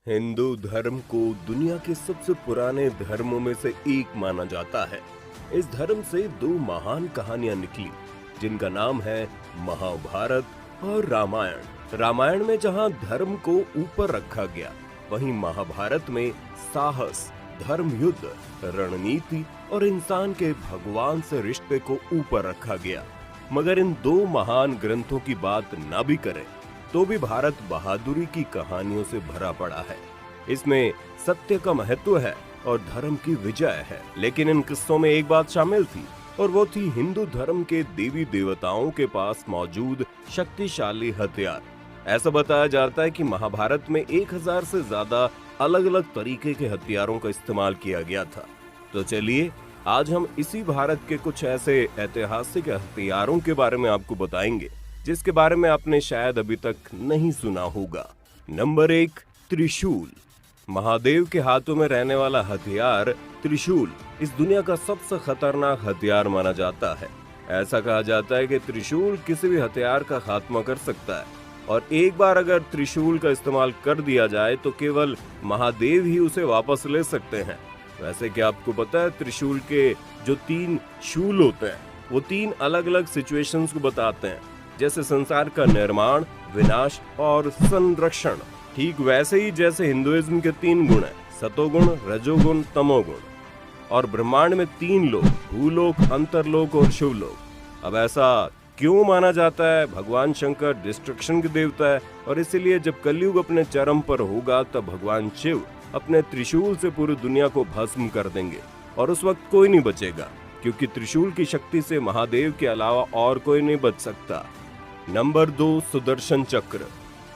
हिंदू धर्म को दुनिया के सबसे पुराने धर्मों में से एक माना जाता है। इस धर्म से दो महान कहानियां निकली जिनका नाम है महाभारत और रामायण। रामायण में जहां धर्म को ऊपर रखा गया, वहीं महाभारत में साहस, धर्म युद्ध, रणनीति और इंसान के भगवान से रिश्ते को ऊपर रखा गया। मगर इन दो महान ग्रंथों की बात ना भी करें तो भी भारत बहादुरी की कहानियों से भरा पड़ा है। इसमें सत्य का महत्व है और धर्म की विजय है। लेकिन इन किस्सों में एक बात शामिल थी और वो थी हिंदू धर्म के देवी देवताओं के पास मौजूद शक्तिशाली हथियार। ऐसा बताया जाता है कि महाभारत में 1000 से ज्यादा अलग अलग तरीके के हथियारों का इस्तेमाल किया गया था। तो चलिए आज हम इसी भारत के कुछ ऐसे ऐतिहासिक हथियारों के बारे में आपको बताएंगे जिसके बारे में आपने शायद अभी तक नहीं सुना होगा। नंबर 1, त्रिशूल। महादेव के हाथों में रहने वाला हथियार त्रिशूल इस दुनिया का सबसे खतरनाक हथियार माना जाता है। ऐसा कहा जाता है कि त्रिशूल किसी भी हथियार का खात्मा कर सकता है और एक बार अगर त्रिशूल का इस्तेमाल कर दिया जाए तो केवल महादेव ही उसे वापस ले सकते हैं। वैसे क्या आपको पता है त्रिशूल के जो 3 शूल होते हैं वो 3 अलग अलग सिचुएशंस को बताते हैं, जैसे संसार का निर्माण, विनाश और संरक्षण। ठीक वैसे ही जैसे हिंदुइज्म के 3 गुण हैं, सतोगुण, रजोगुण, तमोगुण, और ब्रह्मांड में 3 लोक, भूलोक, अंतरलोक और शिवलोक। अब ऐसा क्यों माना जाता है? भगवान शंकर डिस्ट्रक्शन के देवता है और इसीलिए जब कलयुग अपने चरम पर होगा तब भगवान शिव अपने त्रिशूल से पूरी दुनिया को भस्म कर देंगे और उस वक्त कोई नहीं बचेगा, क्योंकि त्रिशूल की शक्ति से महादेव के अलावा और कोई नहीं बच सकता। नंबर 2, सुदर्शन चक्र।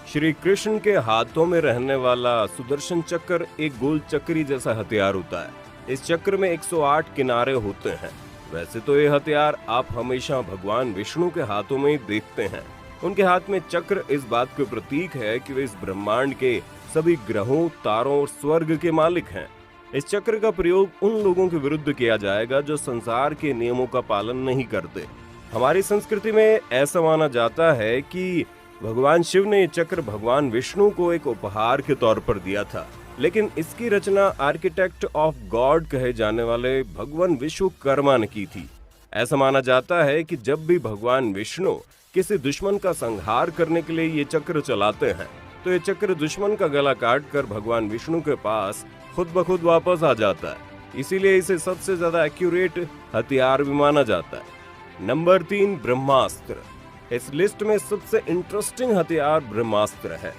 श्री कृष्ण के हाथों में रहने वाला सुदर्शन चक्र एक गोल चक्री जैसा हथियार होता है। इस चक्र में 108 किनारे होते हैं। वैसे तो ये हथियार आप हमेशा भगवान विष्णु के हाथों में ही देखते हैं। उनके हाथ में चक्र इस बात के प्रतीक है कि वे इस ब्रह्मांड के सभी ग्रहों, तारों और स्वर्ग के मालिक हैं। इस चक्र का प्रयोग उन लोगों के विरुद्ध किया जाएगा जो संसार के नियमों का पालन नहीं करते। हमारी संस्कृति में ऐसा माना जाता है कि भगवान शिव ने ये चक्र भगवान विष्णु को एक उपहार के तौर पर दिया था, लेकिन इसकी रचना आर्किटेक्ट ऑफ गॉड कहे जाने वाले भगवान विश्वकर्मा ने की थी। ऐसा माना जाता है कि जब भी भगवान विष्णु किसी दुश्मन का संहार करने के लिए ये चक्र चलाते हैं तो ये चक्र दुश्मन का गला काट कर भगवान विष्णु के पास खुद ब खुद वापस आ जाता है। इसीलिए इसे सबसे ज्यादा एक्यूरेट हथियार भी माना जाता है। नंबर 3, ब्रह्मास्त्र। इस लिस्ट में सबसे इंटरेस्टिंग हथियार ब्रह्मास्त्र है।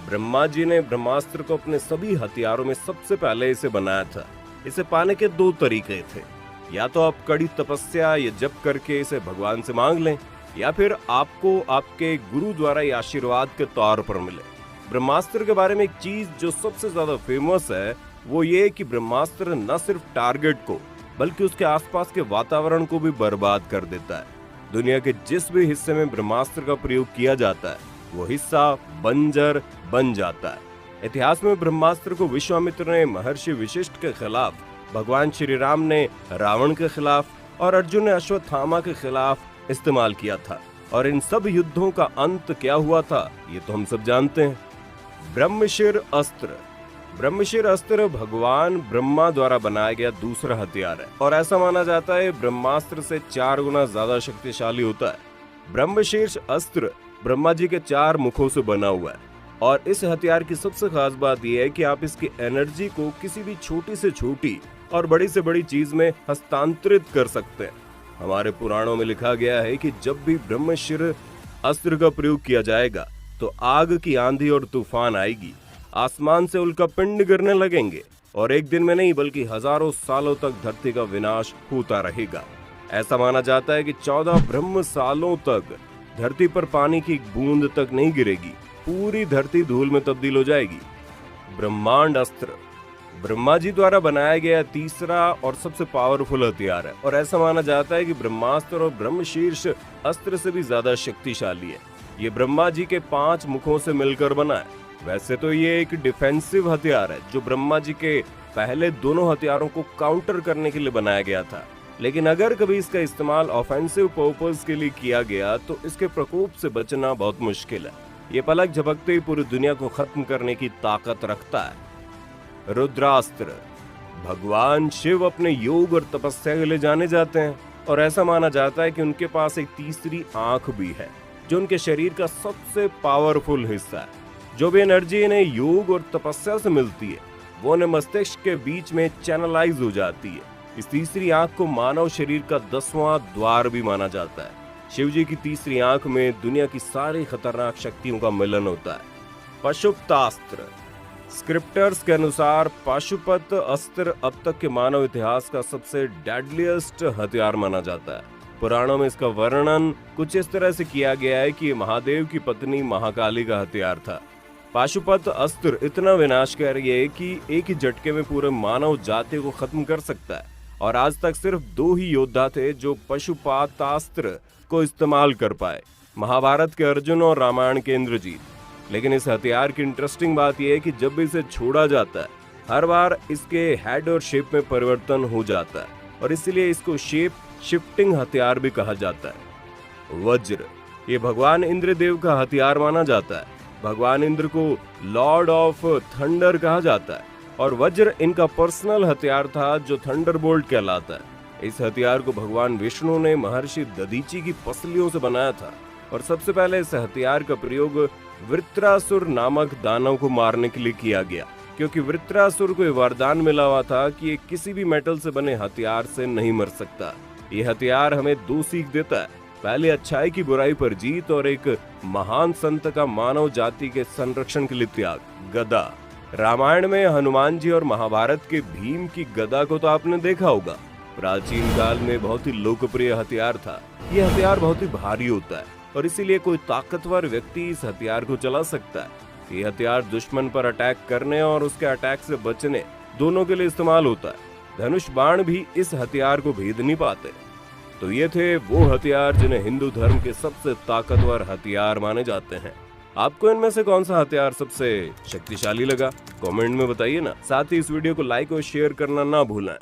ब्रह्मा जी ने ब्रह्मास्त्र को अपने सभी हथियारों में सबसे पहले इसे बनाया था। इसे पाने के 2 तरीके थे, या तो आप कड़ी तपस्या या जप करके इसे भगवान से मांग लें, या फिर आपको आपके गुरु द्वारा ये आशीर्वाद के तौर पर मिले। ब्रह्मास्त्र के बारे में एक चीज जो सबसे ज्यादा फेमस है वो ये कि ब्रह्मास्त्र न सिर्फ टारगेट को बल्कि उसके आसपास के वातावरण को भी बर्बाद कर देता है। दुनिया के जिस भी हिस्से में ब्रह्मास्त्र का प्रयोग किया जाता है वो हिस्सा बंजर बन जाता है। इतिहास में ब्रह्मास्त्र को विश्वामित्र ने महर्षि वशिष्ठ के खिलाफ, भगवान श्री राम ने रावण के खिलाफ और अर्जुन ने अश्वत्थामा के खिलाफ इस्तेमाल किया था। और इन सब युद्धों का अंत क्या हुआ था ये तो हम सब जानते हैं। ब्रह्मशिर अस्त्र। ब्रह्मशिर अस्त्र भगवान ब्रह्मा द्वारा बनाया गया दूसरा हथियार है और ऐसा माना जाता है ब्रह्मास्त्र से 4 गुना ज्यादा शक्तिशाली होता है। ब्रह्मशीर्ष अस्त्र ब्रह्मा जी के 4 मुखों से बना हुआ है और इस हथियार की सबसे खास बात यह है कि आप इसकी एनर्जी को किसी भी छोटी से छोटी और बड़ी से बड़ी चीज में हस्तांतरित कर सकते हैं। हमारे पुराणों में लिखा गया है कि जब भी ब्रह्मशिर अस्त्र का प्रयोग किया जाएगा तो आग की आंधी और तूफान आएगी, आसमान से उल्कापिंड गिरने लगेंगे और एक दिन में नहीं बल्कि हजारों सालों तक धरती का विनाश होता रहेगा। ऐसा माना जाता है कि 14 ब्रह्म सालों तक धरती पर पानी की बूंद तक नहीं गिरेगी, पूरी धरती धूल में तब्दील हो जाएगी। ब्रह्मांड अस्त्र ब्रह्मा जी द्वारा बनाया गया तीसरा और सबसे पावरफुल हथियार है और ऐसा माना जाता है कि ब्रह्मास्त्र और ब्रह्मशीर्ष अस्त्र से भी ज्यादा शक्तिशाली है। ये ब्रह्मा जी के 5 मुखों से मिलकर बना है। वैसे तो ये एक डिफेंसिव हथियार है जो ब्रह्मा जी के पहले दोनों हथियारों को काउंटर करने के लिए बनाया गया था, लेकिन अगर कभी इसका इस्तेमाल ऑफेंसिव पर्पस के लिए किया गया तो इसके प्रकोप से बचना बहुत मुश्किल है। ये पलक झपकते ही पूरी दुनिया को खत्म करने की ताकत रखता है। रुद्रास्त्र भगवान शिव अपने योग और तपस्या के लिए जाने जाते हैं और ऐसा माना जाता है कि उनके पास एक तीसरी आंख भी है जो उनके शरीर का सबसे पावरफुल हिस्सा है। जो भी एनर्जी इन्हें योग और तपस्या से मिलती है वो उन्हें मस्तिष्क के बीच में चैनलाइज हो जाती है। इस तीसरी आंख को मानव शरीर का 10वां द्वार भी माना जाता है। शिव जी की तीसरी आंख में दुनिया की सारी खतरनाक शक्तियों का मिलन होता है। पाशुपतास्त्र स्क्रिप्टर्स के अनुसार पाशुपत अस्त्र अब तक के मानव इतिहास का सबसे डेडलिएस्ट हथियार माना जाता है। पुराणों में इसका वर्णन कुछ इस तरह से किया गया है कि महादेव की पत्नी महाकाली का हथियार था। पाशुपत अस्त्र इतना विनाशकारी है कि एक ही झटके में पूरे मानव जाति को खत्म कर सकता है और आज तक सिर्फ 2 ही योद्धा थे जो पाशुपतास्त्र को इस्तेमाल कर पाए, महाभारत के अर्जुन और रामायण के इंद्रजीत। लेकिन इस हथियार की इंटरेस्टिंग बात यह है कि जब भी इसे छोड़ा जाता है हर बार इसके हेड और शेप में परिवर्तन हो जाता है और इसलिए इसको शेप शिफ्टिंग हथियार भी कहा जाता है। वज्र ये भगवान इंद्रदेव का हथियार माना जाता है। भगवान इंद्र को लॉर्ड ऑफ थंडर कहा जाता है और वज्र इनका पर्सनल हथियार था जो थंडरबोल्ट कहलाता है। इस हथियार को भगवान विष्णु ने महर्षि दधीची की पसलियों से बनाया था और सबसे पहले इस हथियार का प्रयोग वृत्रासुर नामक दानव को मारने के लिए किया गया, क्योंकि वृत्रासुर को वरदान मिला हुआ था कि ये किसी भी मेटल से बने हथियार से नहीं मर सकता। ये हथियार हमें 2 सीख देता है। पहले अच्छाई की बुराई पर जीत और एक महान संत का मानव जाति के संरक्षण के लिए त्याग। गदा रामायण में हनुमान जी और महाभारत के भीम की गदा को तो आपने देखा होगा। प्राचीन काल में बहुत ही लोकप्रिय हथियार था। ये हथियार बहुत ही भारी होता है और इसीलिए कोई ताकतवर व्यक्ति इस हथियार को चला सकता है। ये हथियार दुश्मन पर अटैक करने और उसके अटैक से बचने दोनों के लिए इस्तेमाल होता है। धनुष बाण भी इस हथियार को भेद नहीं पाते। तो ये थे वो हथियार जिन्हें हिंदू धर्म के सबसे ताकतवर हथियार माने जाते हैं। आपको इनमें से कौन सा हथियार सबसे शक्तिशाली लगा? कमेंट में बताइए ना। साथ ही इस वीडियो को लाइक और शेयर करना ना भूलें।